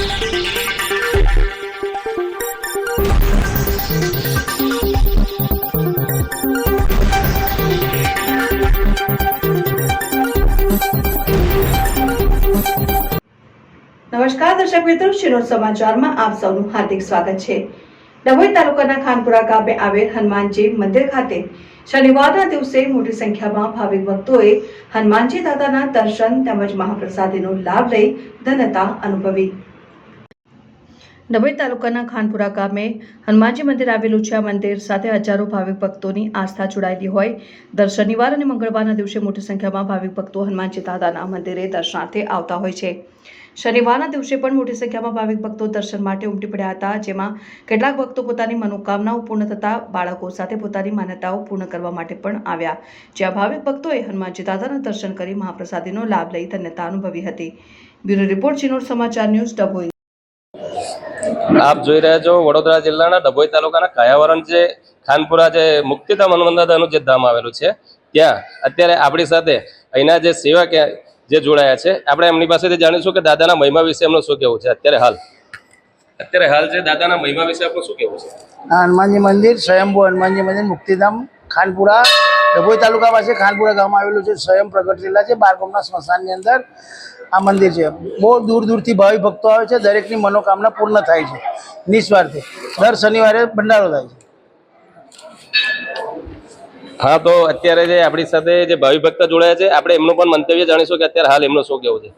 નમસ્કાર દર્શક મિત્રો, શિનોર સમાચારમાં આપ સૌનું હાર્દિક સ્વાગત છે। ડભોઈ તાલુકાના ખાનપુરા ગામે આવેલ હનુમાનજી મંદિર ખાતે શનિવારના દિવસે મોટી સંખ્યામાં ભાવિક ભક્તોએ હનુમાનજી દાદાના દર્શન તેમજ મહાપ્રસાદીનો લાભ લઈ ધન્યતા અનુભવી। ડભોઈ તાલુકાના ખાનપુરા ગામે હનુમાનજી મંદિર આવેલું છે। આ મંદિર સાથે હજારો ભાવિક ભક્તોની આસ્થા જોડાયેલી હોય। દર શનિવાર અને મંગળવારના દિવસે મોટી સંખ્યામાં ભાવિક ભક્તો હનુમાનજી દાદાના મંદિરે દર્શનાર્થે આવતા હોય છે। શનિવારના દિવસે પણ મોટી સંખ્યામાં ભાવિક ભક્તો દર્શન માટે ઉમટી પડ્યા હતા, જેમાં કેટલાક ભક્તો પોતાની મનોકામનાઓ પૂર્ણ થતા બાળકો સાથે પોતાની માન્યતાઓ પૂર્ણ કરવા માટે પણ આવ્યા, જ્યાં ભાવિક ભક્તોએ હનુમાનજી દાદાના દર્શન કરી મહાપ્રસાદીનો લાભ લઈ ધન્યતા અનુભવી હતી। બ્યુરો રિપોર્ટ, શિનોર સમાચાર ન્યૂઝ, ડભોઈ। આપ જોઈ રહ્યા છો વડોદરા જિલ્લાના ડભોઈ તાલુકાના કાયાવરણ જે ખાનપુરા જે મુક્તિધામ હનુમાનદાદાનું જે ધામ આવેલું છે, ત્યાં અત્યારે આપણી સાથે અહીંના જે સેવક જે જોડાયા છે, આપણે એમની પાસેથી જાણીશું કે દાદાના મહિમા વિશે એમનું શું કહેવું છે। અત્યારે હાલ છે દાદાના મહિમા વિશે આપણું શું કહેવું છે? હનુમાનજી મંદિર, સ્વયંભૂ હનુમાનજી મંદિર, મુક્તિધામ ખાનપુરા, ડભોઈ તાલુકા પાસે ખાનપુરા ગામમાં આવેલું છે। સ્વયં પ્રગટ થયેલા છે 12 ગામના સ્મશાનની અંદર આ મંદિર છે। બહુ દૂર દૂરથી ભાવિ ભક્તો આવે છે, દરેકની મનોકામના પૂર્ણ થાય છે નિસ્વાર્થે। દર શનિવારે ભંડારો થાય છે। હા, તો અત્યારે જે આપણી સાથે જે ભાવિ ભક્ત જોડાયા છે, આપણે એમનું પણ મંતવ્ય જાણીશું કે અત્યારે હાલ એમનું શું કહેવું છે।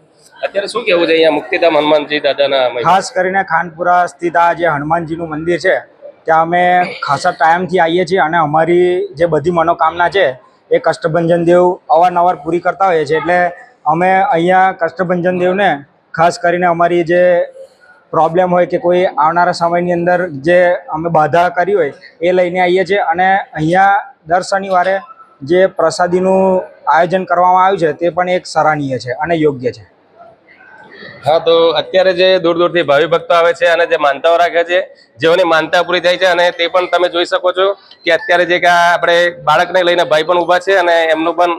અત્યારે શું કહેવું છે અહીંયા મુક્તિધામ હનુમાનજી દાદાના? ખાસ કરીને ખાનપુરા સ્થિત આ જે હનુમાનજીનું મંદિર છે, ત્યાં અમે ખાસા ટાઈમથી આવીએ છીએ અને અમારી જે બધી મનોકામના છે એ કષ્ટભંજન દેવ અવારનવાર પૂરી કરતા હોઈએ છીએ। એટલે અમે અહીંયા કષ્ટભંજન દેવને ખાસ કરીને અમારી જે પ્રોબ્લેમ હોય કે કોઈ આવનારા સમયની અંદર જે અમે બાધા કરી હોય એ લઈને આવીએ છીએ। અને અહીંયા દર શનિવારે જે પ્રસાદીનું આયોજન કરવામાં આવ્યું છે તે પણ એક સરાહનીય છે અને યોગ્ય છે। હા, તો અત્યારે જે દૂર દૂરથી ભાવિ ભક્તો આવે છે અને જે માનતાઓ રાખે છે, જેઓની માનતા પૂરી થાય છે, અને તે પણ તમે જોઈ શકો છો કે અત્યારે જે આપણે બાળકને લઈને ભાઈ પણ ઊભા છે અને એમનું પણ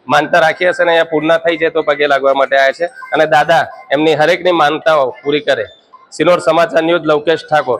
માનતા રાખી હશે અને અહીંયા પૂર્ણ થઈ છે તો પગે લાગવા માટે આવ્યા છે અને દાદા એમની હરેકની માનતાઓ પૂરી કરે। સિનોર સમાચાર ન્યૂઝ, લવકેશ ઠાકોર।